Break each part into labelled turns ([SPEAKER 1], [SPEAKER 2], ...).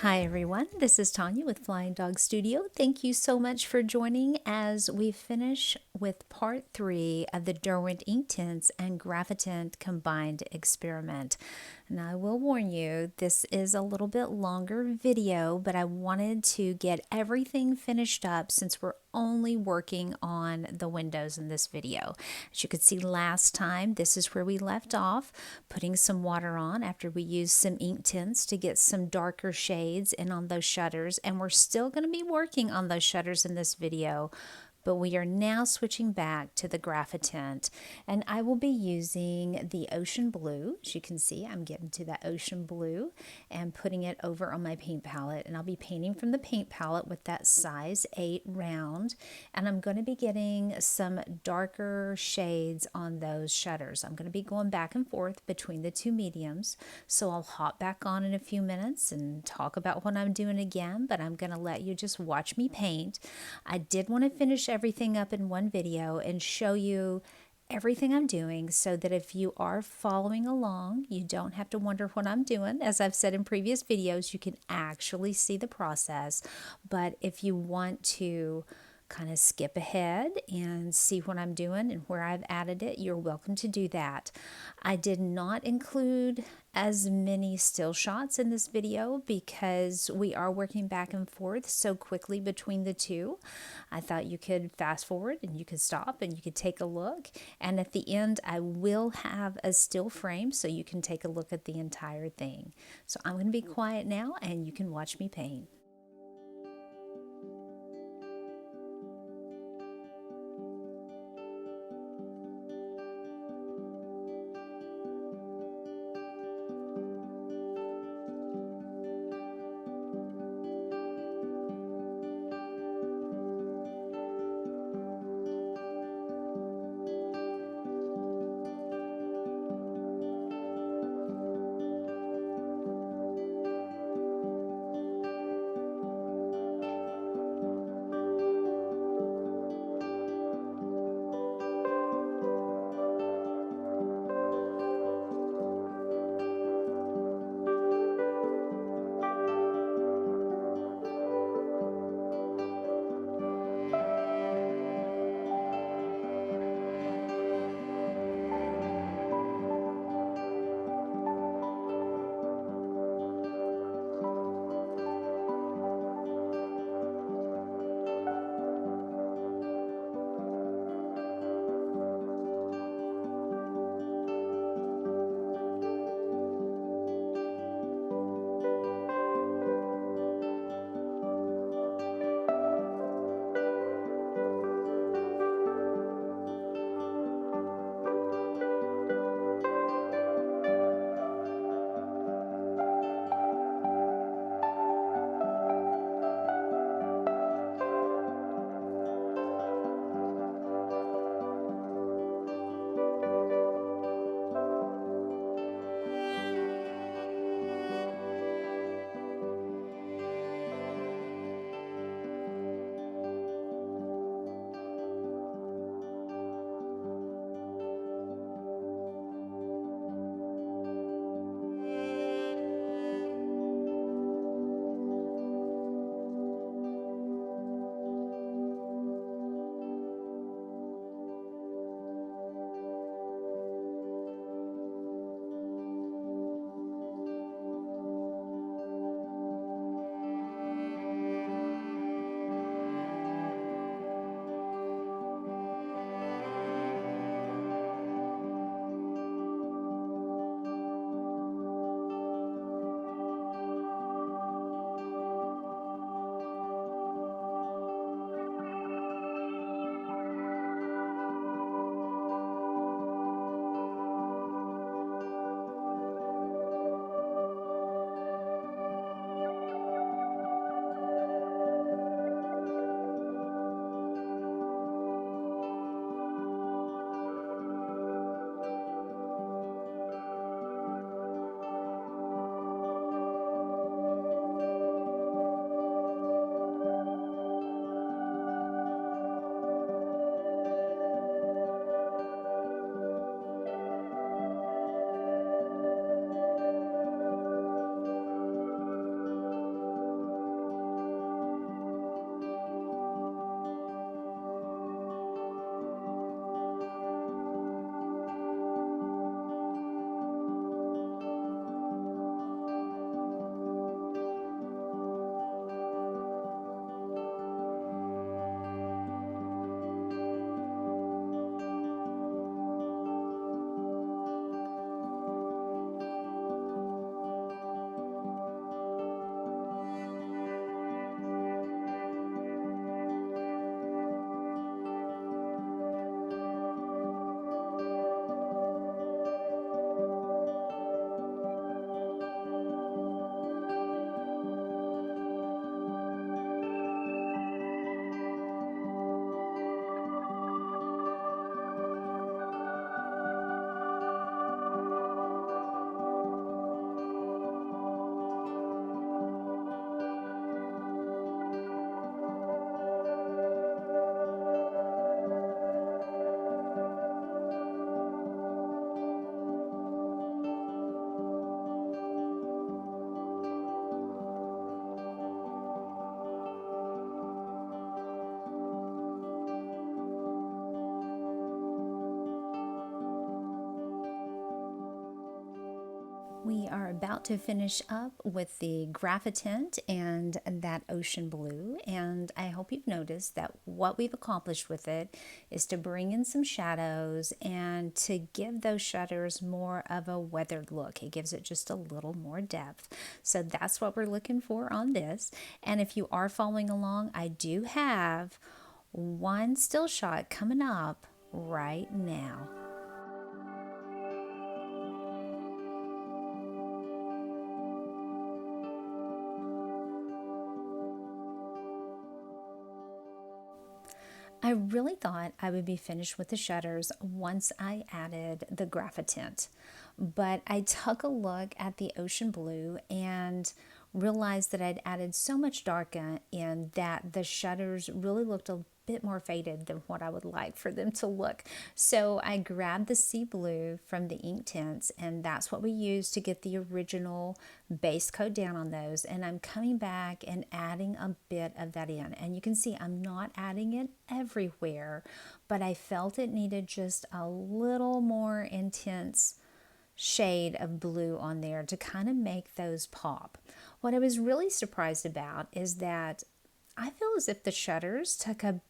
[SPEAKER 1] Hi everyone, this is Tanya with Flying Dog Studio. Thank you so much for joining as we finish with part 3 of the Derwent Inktense and Graphitint combined experiment. And I will warn you, this is a little bit longer video, but I wanted to get everything finished up since we're only working on the windows in this video. As you could see last time, this is where we left off, putting some water on after we used some ink tints to get some darker shades in on those shutters, and we're still going to be working on those shutters in this video. But we are now switching back to the Graphitint, and I will be using the ocean blue. As you can see, I'm getting to that ocean blue and putting it over on my paint palette, and I'll be painting from the paint palette with that size 8 round, and I'm going to be getting some darker shades on those shutters. I'm going to be going back and forth between the two mediums, so I'll hop back on in a few minutes and talk about what I'm doing again, but I'm going to let you just watch me paint. I did want to finish everything up in one video and show you everything I'm doing so that if you are following along, you don't have to wonder what I'm doing. As I've said in previous videos, you can actually see the process. But if you want to kind of skip ahead and see what I'm doing and where I've added it, you're welcome to do that. I did not include as many still shots in this video because we are working back and forth so quickly between the two. I thought you could fast forward and you could stop and you could take a look, and at the end I will have a still frame so you can take a look at the entire thing. So I'm going to be quiet now and you can watch me paint. We are about to finish up with the Graphitint and that ocean blue, and I hope you've noticed that what we've accomplished with it is to bring in some shadows and to give those shutters more of a weathered look. It gives it just a little more depth. So that's what we're looking for on this. And if you are following along, I do have one still shot coming up right now. I really thought I would be finished with the shutters once I added the Graphitint, but I took a look at the ocean blue and realized that I'd added so much dark in that the shutters really looked a bit more faded than what I would like for them to look. So I grabbed the sea blue from the Inktense, and that's what we used to get the original base coat down on those. And I'm coming back and adding a bit of that in. And you can see I'm not adding it everywhere, but I felt it needed just a little more intense shade of blue on there to kind of make those pop. What I was really surprised about is that I feel as if the shutters took a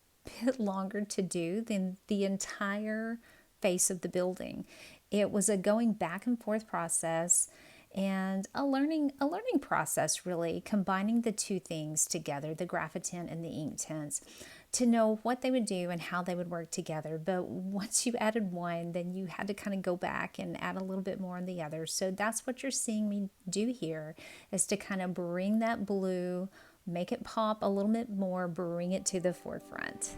[SPEAKER 1] bit longer to do than the entire face of the building. It was a going back and forth process and a learning process, really, combining the two things together, the Graphitint and the Inktense, to know what they would do and how they would work together. But once you added one, then you had to kind of go back and add a little bit more on the other. So that's what you're seeing me do here, is to kind of bring that blue, make it pop a little bit more, bring it to the forefront.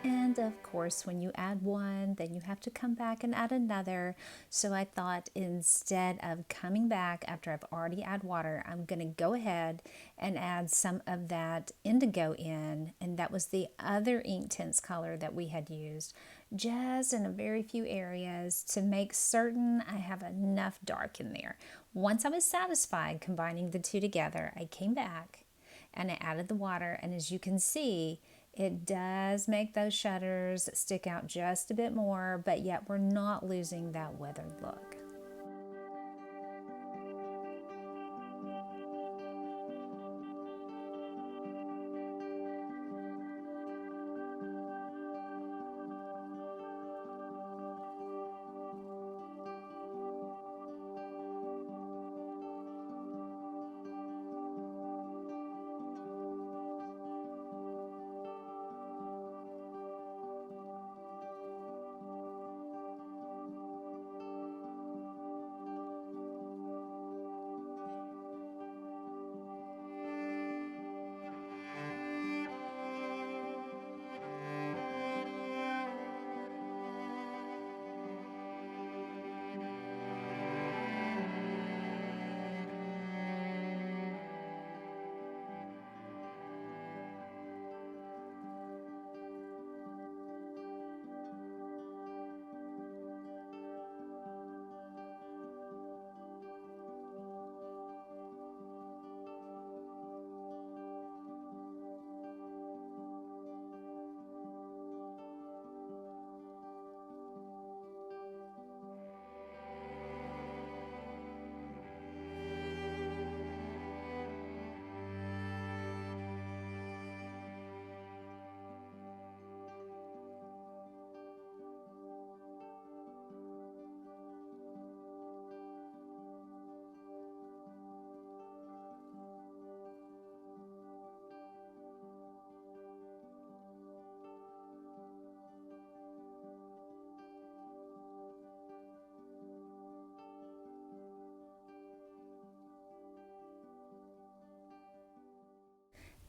[SPEAKER 1] And of course, when you add one, then you have to come back and add another. So I thought, instead of coming back after I've already added water, I'm going to go ahead and add some of that indigo in. And that was the other Inktense color that we had used, just in a very few areas to make certain I have enough dark in there. Once I was satisfied combining the two together, I came back and I added the water. And as you can see, it does make those shutters stick out just a bit more, but yet we're not losing that weathered look.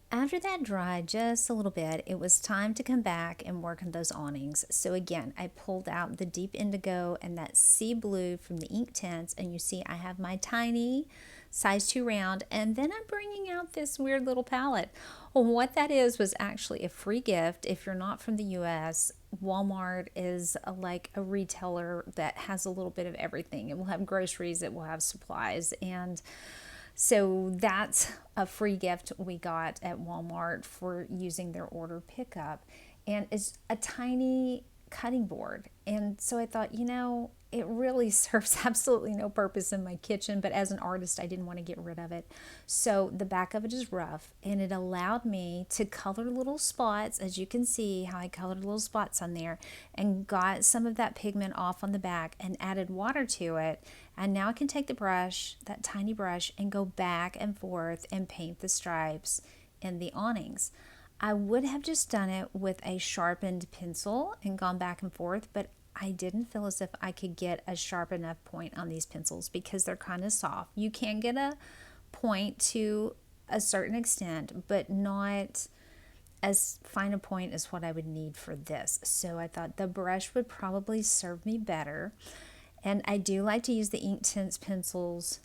[SPEAKER 1] After that dried just a little bit, it was time to come back and work on those awnings. So again, I pulled out the deep indigo and that sea blue from the Inktense, and you see I have my tiny size 2 round, and then I'm bringing out this weird little palette. Well, what that is was actually a free gift. If you're not from the US, Walmart is like a retailer that has a little bit of everything. It will have groceries, it will have supplies, and so that's a free gift we got at Walmart for using their order pickup. and it's a tiny cutting board. And so I thought, it really serves absolutely no purpose in my kitchen, but as an artist, I didn't want to get rid of it. So the back of it is rough, and it allowed me to color little spots, as you can see how I colored little spots on there, and got some of that pigment off on the back and added water to it. And now I can take the brush, that tiny brush, and go back and forth and paint the stripes in the awnings. I would have just done it with a sharpened pencil and gone back and forth, but I didn't feel as if I could get a sharp enough point on these pencils because they're kind of soft. You can get a point to a certain extent, but not as fine a point as what I would need for this. So I thought the brush would probably serve me better. And I do like to use the Inktense pencils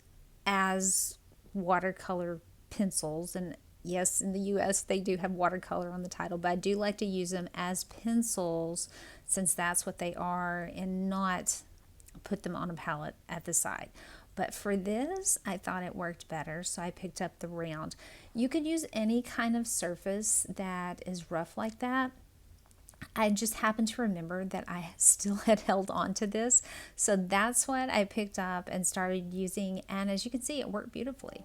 [SPEAKER 1] as watercolor pencils. And yes, in the US they do have watercolor on the title, but I do like to use them as pencils since that's what they are, and not put them on a palette at the side. But for this, I thought it worked better, so I picked up the round. You could use any kind of surface that is rough like that. I just happened to remember that I still had held on to this, so that's what I picked up and started using, and as you can see, it worked beautifully.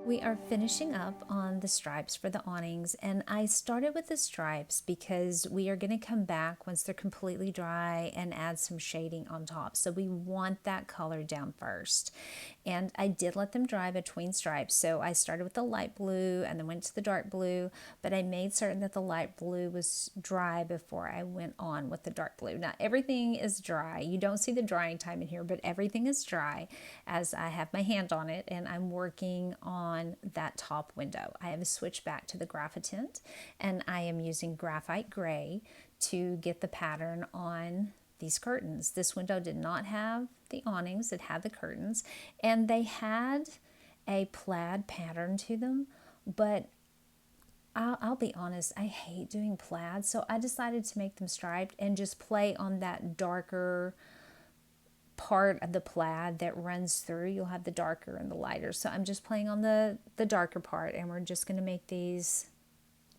[SPEAKER 1] We are finishing up on the stripes for the awnings, and I started with the stripes because we are going to come back once they're completely dry and add some shading on top. So we want that color down first. And I did let them dry between stripes. So I started with the light blue and then went to the dark blue, but I made certain that the light blue was dry before I went on with the dark blue. Now everything is dry. You don't see the drying time in here, but everything is dry as I have my hand on it and I'm working on that top window. I have switched back to the Graphitint and I am using Graphite Gray to get the pattern on these curtains. This window did not have the awnings, it had the curtains, and they had a plaid pattern to them, but I'll be honest, I hate doing plaid, so I decided to make them striped and just play on that darker part of the plaid that runs through. You'll have the darker and the lighter. So I'm just playing on the darker part, and we're just going to make these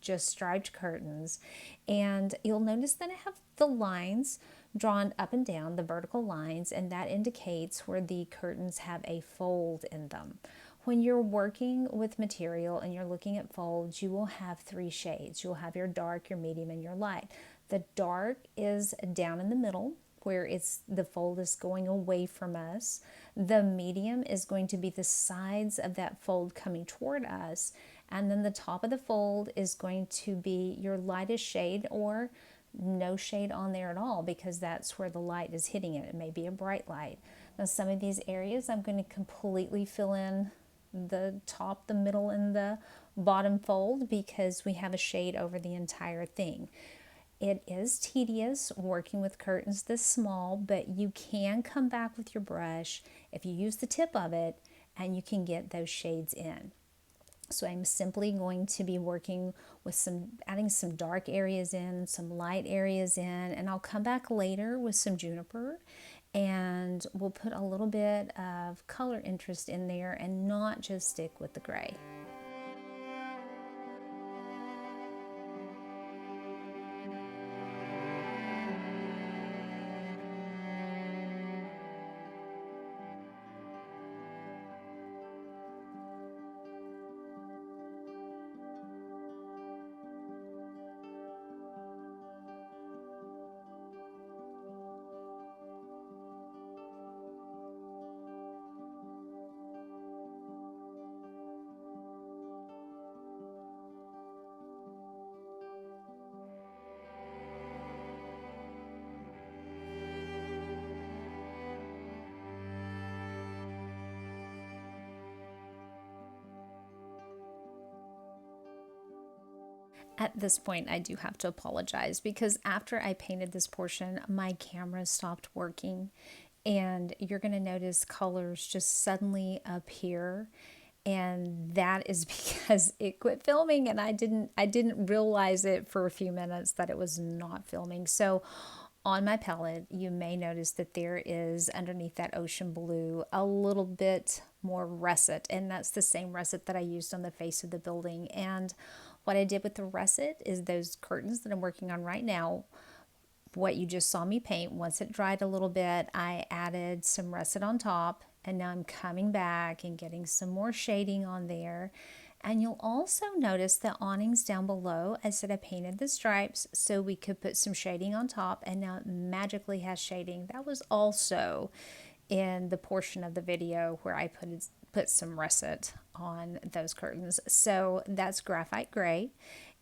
[SPEAKER 1] just striped curtains. And you'll notice that I have the lines drawn up and down, the vertical lines, and that indicates where the curtains have a fold in them. When you're working with material and you're looking at folds, you will have three shades. You'll have your dark, your medium, and your light. The dark is down in the middle, where the fold is going away from us. The medium is going to be the sides of that fold coming toward us. And then the top of the fold is going to be your lightest shade or no shade on there at all, because that's where the light is hitting it. It may be a bright light. Now some of these areas I'm going to completely fill in the top, the middle, and the bottom fold because we have a shade over the entire thing. It is tedious working with curtains this small, but you can come back with your brush if you use the tip of it and you can get those shades in. So I'm simply going to be working with adding some dark areas in, some light areas in, and I'll come back later with some Juniper and we'll put a little bit of color interest in there and not just stick with the gray. At this point, I do have to apologize because after I painted this portion, my camera stopped working and you're going to notice colors just suddenly appear, and that is because it quit filming and I didn't realize it for a few minutes that it was not filming. So on my palette, you may notice that there is underneath that ocean blue a little bit more russet, and that's the same russet that I used on the face of the building. And what I did with the russet is those curtains that I'm working on right now, what you just saw me paint, once it dried a little bit, I added some russet on top, and now I'm coming back and getting some more shading on there. And you'll also notice the awnings down below. I said I painted the stripes so we could put some shading on top, and now it magically has shading. That was also in the portion of the video where I put some russet on those curtains. So that's Graphite Gray,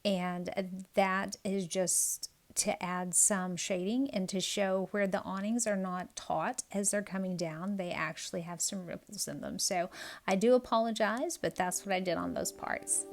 [SPEAKER 1] and that is just to add some shading and to show where the awnings are not taut as they're coming down. They actually have some ripples in them. So I do apologize, but that's what I did on those parts.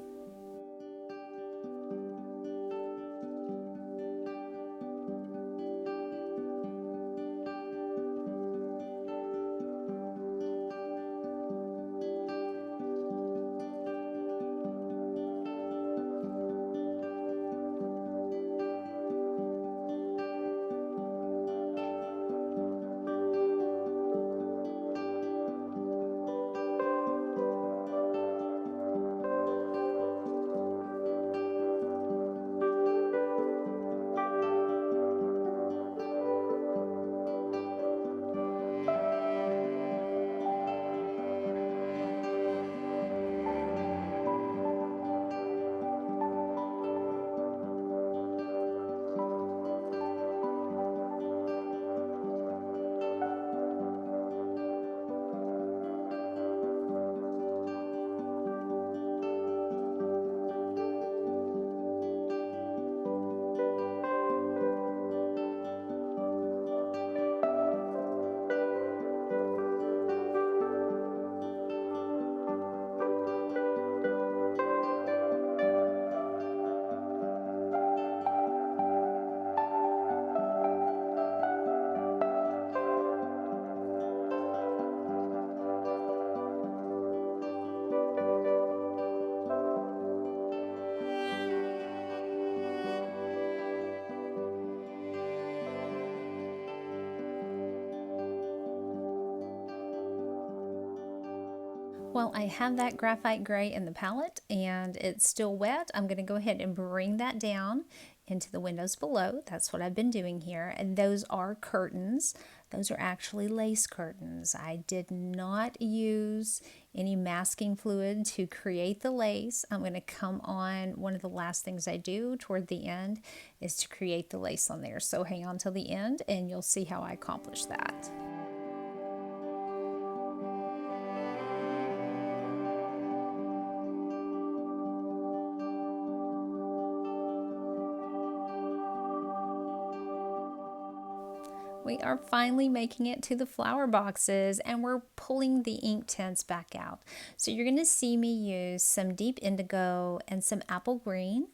[SPEAKER 1] Well, I have that graphite gray in the palette and it's still wet. I'm going to go ahead and bring that down into the windows below. That's what I've been doing here. And those are curtains. Those are actually lace curtains. I did not use any masking fluid to create the lace. I'm going to come on, one of the last things I do toward the end is to create the lace on there. So hang on till the end and you'll see how I accomplish that. We are finally making it to the flower boxes and we're pulling the Inktense back out. So you're going to see me use some deep indigo and some apple green.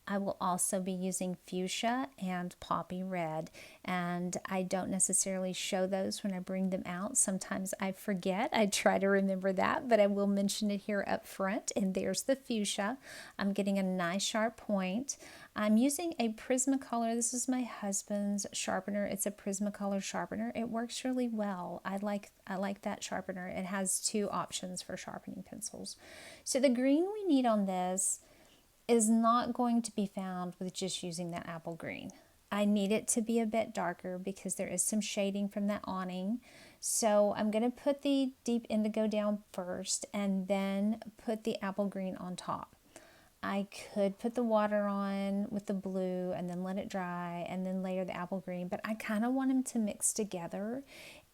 [SPEAKER 1] I will also be using fuchsia and poppy red, and I don't necessarily show those when I bring them out. Sometimes I forget. I try to remember that, but I will mention it here up front. And there's the fuchsia. I'm getting a nice sharp point. I'm using a Prismacolor. This is my husband's sharpener. It's a Prismacolor sharpener. It works really well. I like that sharpener. It has two options for sharpening pencils. So the green we need on this is not going to be found with just using that apple green. I need it to be a bit darker because there is some shading from that awning. So I'm going to put the deep indigo down first and then put the apple green on top. I could put the water on with the blue and then let it dry and then layer the apple green, but I kind of want them to mix together.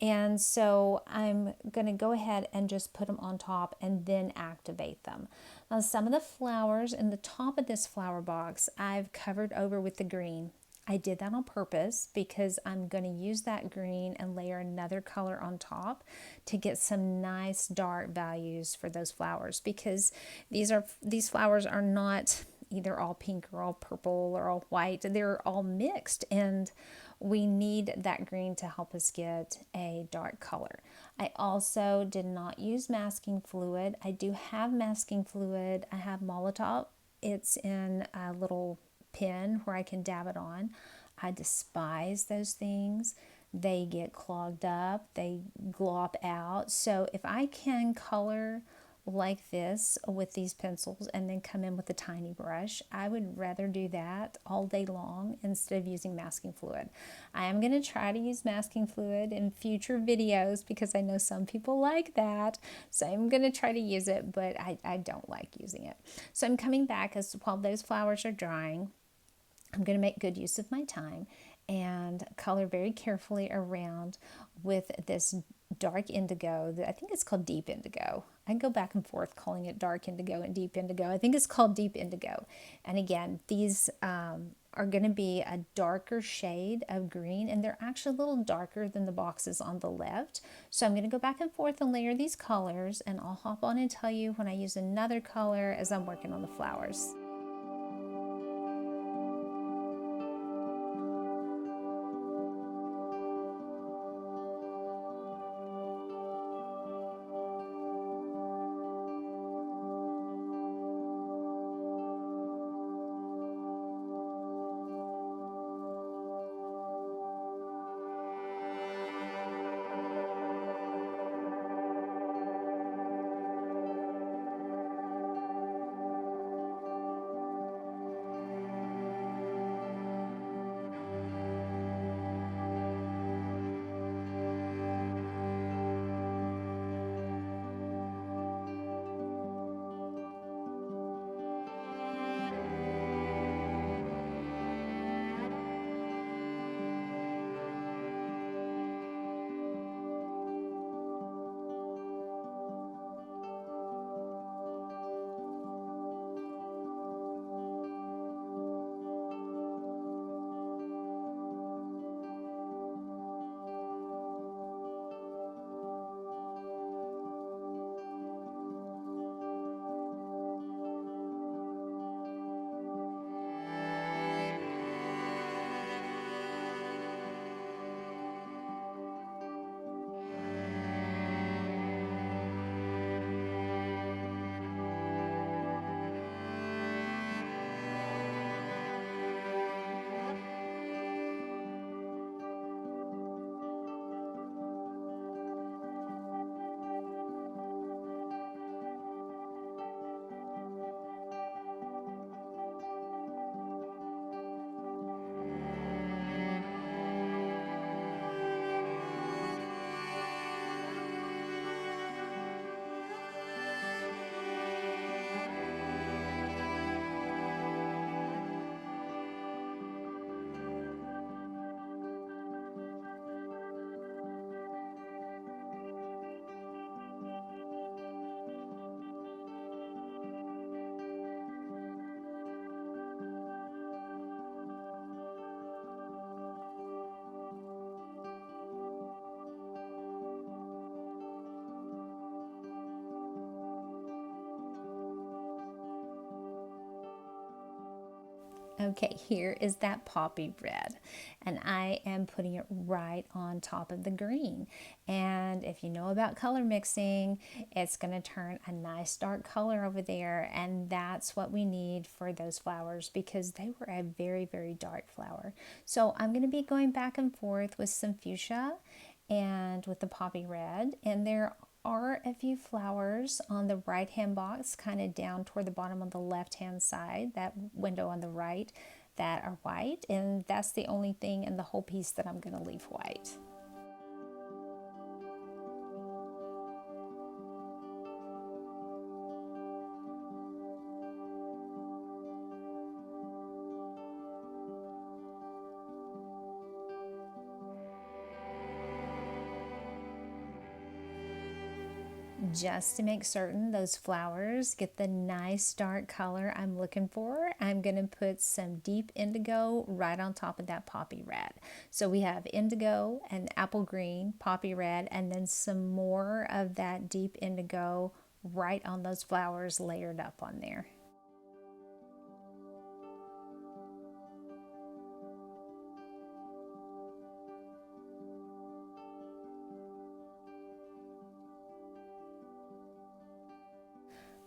[SPEAKER 1] And so I'm going to go ahead and just put them on top and then activate them. Now some of the flowers in the top of this flower box I've covered over with the green. I did that on purpose because I'm going to use that green and layer another color on top to get some nice dark values for those flowers, because these flowers are not either all pink or all purple or all white. They're all mixed and we need that green to help us get a dark color. I also did not use masking fluid. I do have masking fluid. I have Molotov. It's in a little pen where I can dab it on. I despise those things. They get clogged up, they glop out. So if I can color like this with these pencils and then come in with a tiny brush, I would rather do that all day long instead of using masking fluid. I am going to try to use masking fluid in future videos because I know some people like that. So I'm going to try to use it, but I don't like using it. So I'm coming back as while those flowers are drying. I'm going to make good use of my time and color very carefully around with this dark indigo. I think it's called deep indigo. I go back and forth calling it dark indigo and deep indigo. I think it's called deep indigo. And again, these are going to be a darker shade of green, and they're actually a little darker than the boxes on the left. So I'm going to go back and forth and layer these colors, and I'll hop on and tell you when I use another color as I'm working on the flowers. Okay, here is that poppy red, and I am putting it right on top of the green. And if you know about color mixing, it's going to turn a nice dark color over there, and that's what we need for those flowers because they were a very, very dark flower. So I'm going to be going back and forth with some fuchsia and with the poppy red, and there are a few flowers on the right hand box, kind of down toward the bottom on the left hand side, that window on the right, that are white, and that's the only thing in the whole piece that I'm going to leave white. Just to make certain those flowers get the nice dark color I'm looking for, I'm going to put some deep indigo right on top of that poppy red. So we have indigo and apple green, poppy red, and then some more of that deep indigo right on those flowers layered up on there.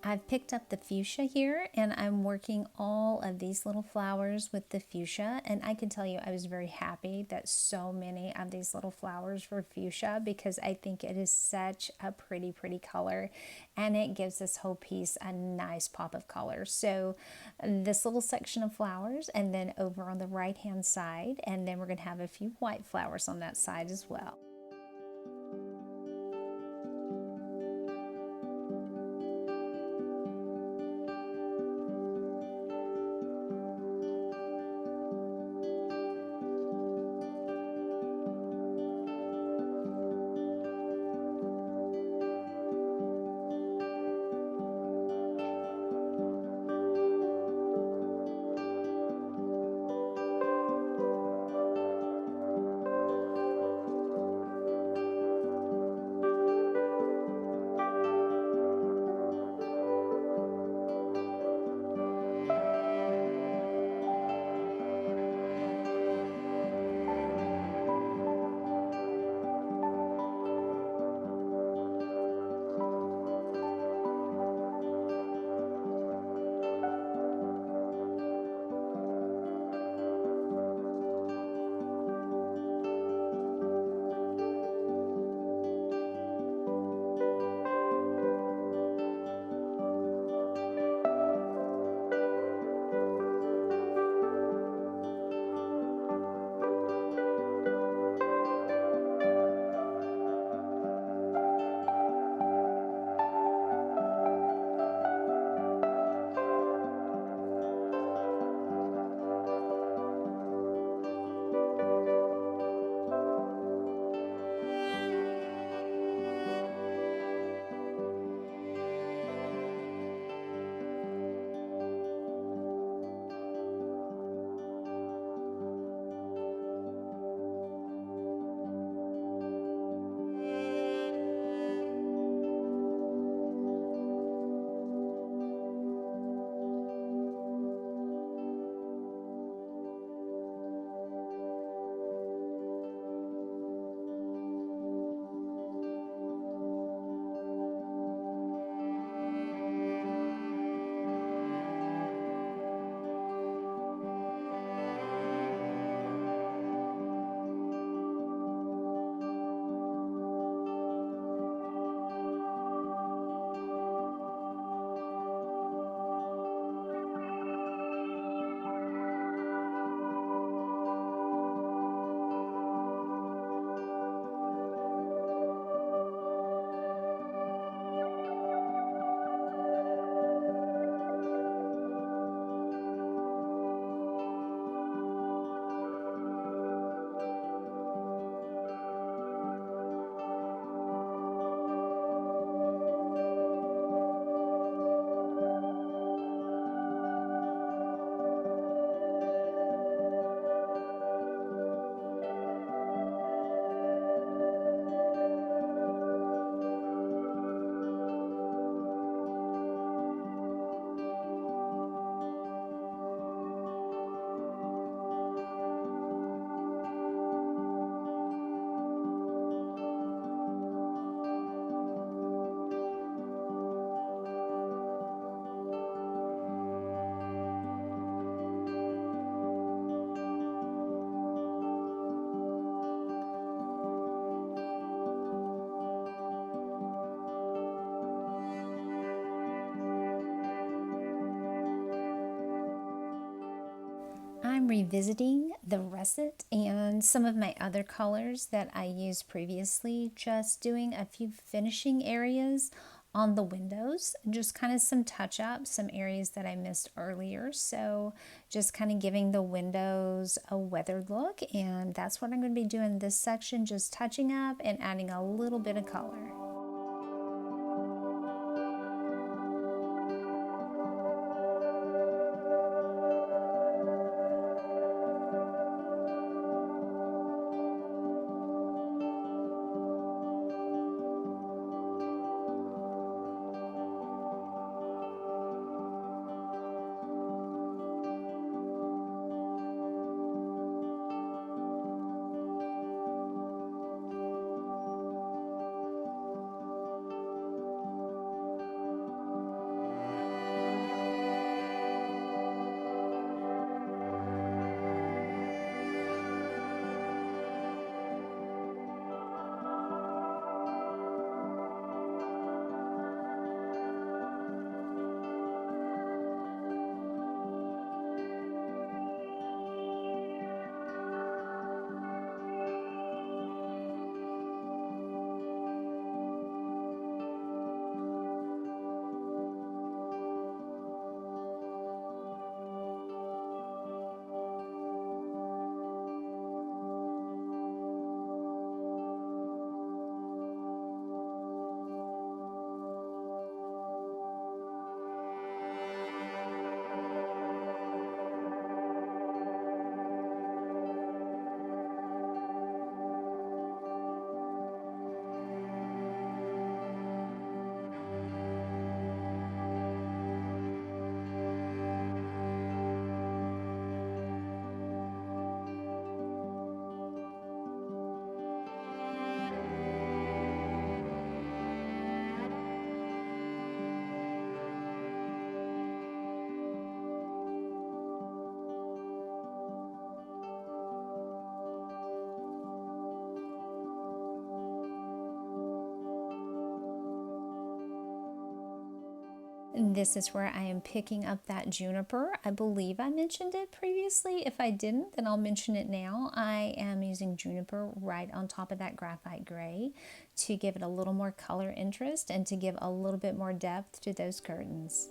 [SPEAKER 1] I've picked up the fuchsia here and I'm working all of these little flowers with the fuchsia, and I can tell you I was very happy that so many of these little flowers were fuchsia because I think it is such a pretty color and it gives this whole piece a nice pop of color. So this little section of flowers, and then over on the right hand side, and then we're going to have a few white flowers on that side as well. revisiting the russet and some of my other colors that I used previously, just doing a few finishing areas on the windows, just kind of some touch-ups, some areas that I missed earlier. So just kind of giving the windows a weathered look, and that's what I'm going to be doing this section, just touching up and adding a little bit of color. This is where I am picking up that Juniper. I believe I mentioned it previously. If I didn't, then I'll mention it now. I am using Juniper right on top of that Graphite Gray to give it a little more color interest and to give a little bit more depth to those curtains.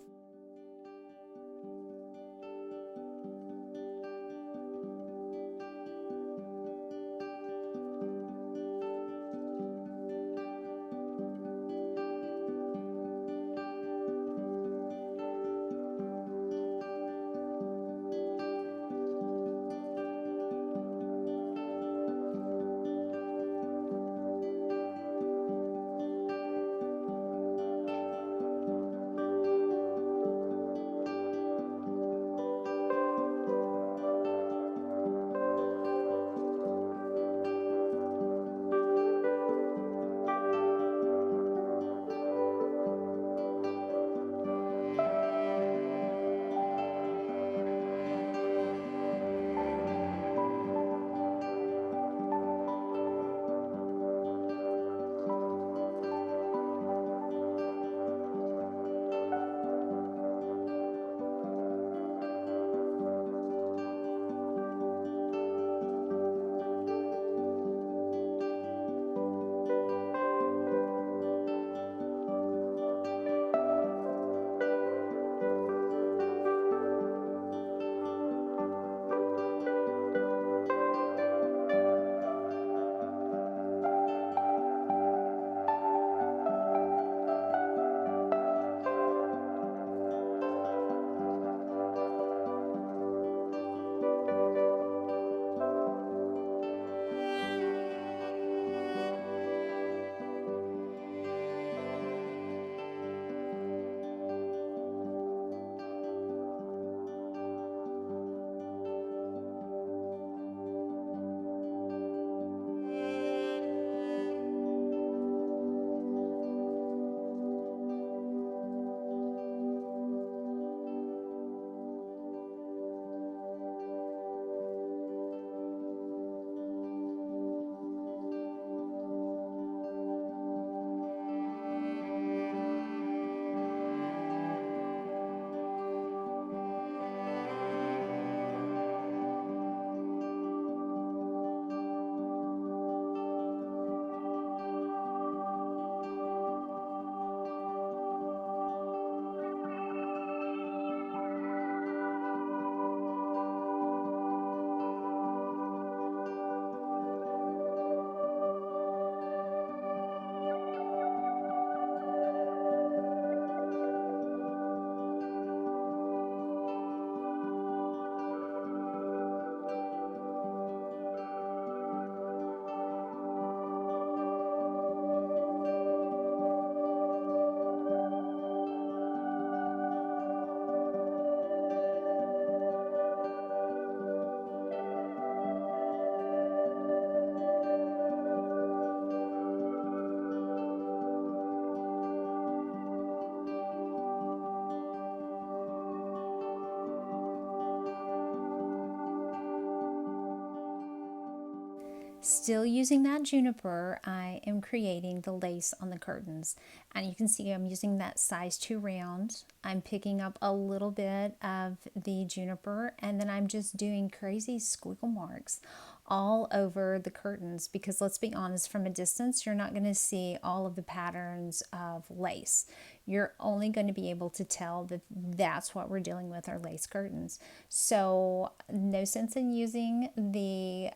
[SPEAKER 1] Still using that Juniper, I am creating the lace on the curtains. And you can see I'm using that size 2 round. I'm picking up a little bit of the Juniper, and then I'm just doing crazy squiggle marks all over the curtains, because let's be honest, from a distance you're not going to see all of the patterns of lace. You're only going to be able to tell that that's what we're dealing with, our lace curtains. So no sense in using the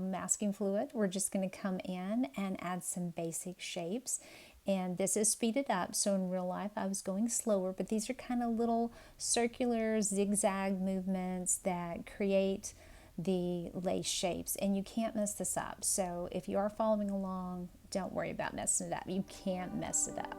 [SPEAKER 1] masking fluid. We're just going to come in and add some basic shapes. And this is speeded up, so in real life I was going slower, but these are kind of little circular zigzag movements that create the lace shapes, and you can't mess this up. So if you are following along, don't worry about messing it up. You can't mess it up.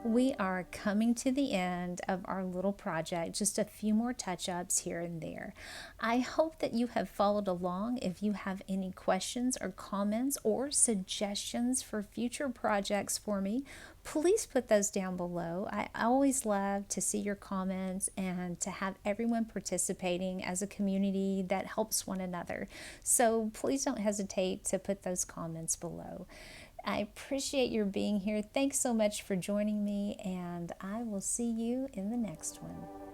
[SPEAKER 1] We are coming to the end of our little project, just a few more touch-ups here and there. I hope that you have followed along. If you have any questions or comments or suggestions for future projects for me, please put those down below. I always love to see your comments and to have everyone participating as a community that helps one another. So please don't hesitate to put those comments below. I appreciate your being here. Thanks so much for joining me, and I will see you in the next one.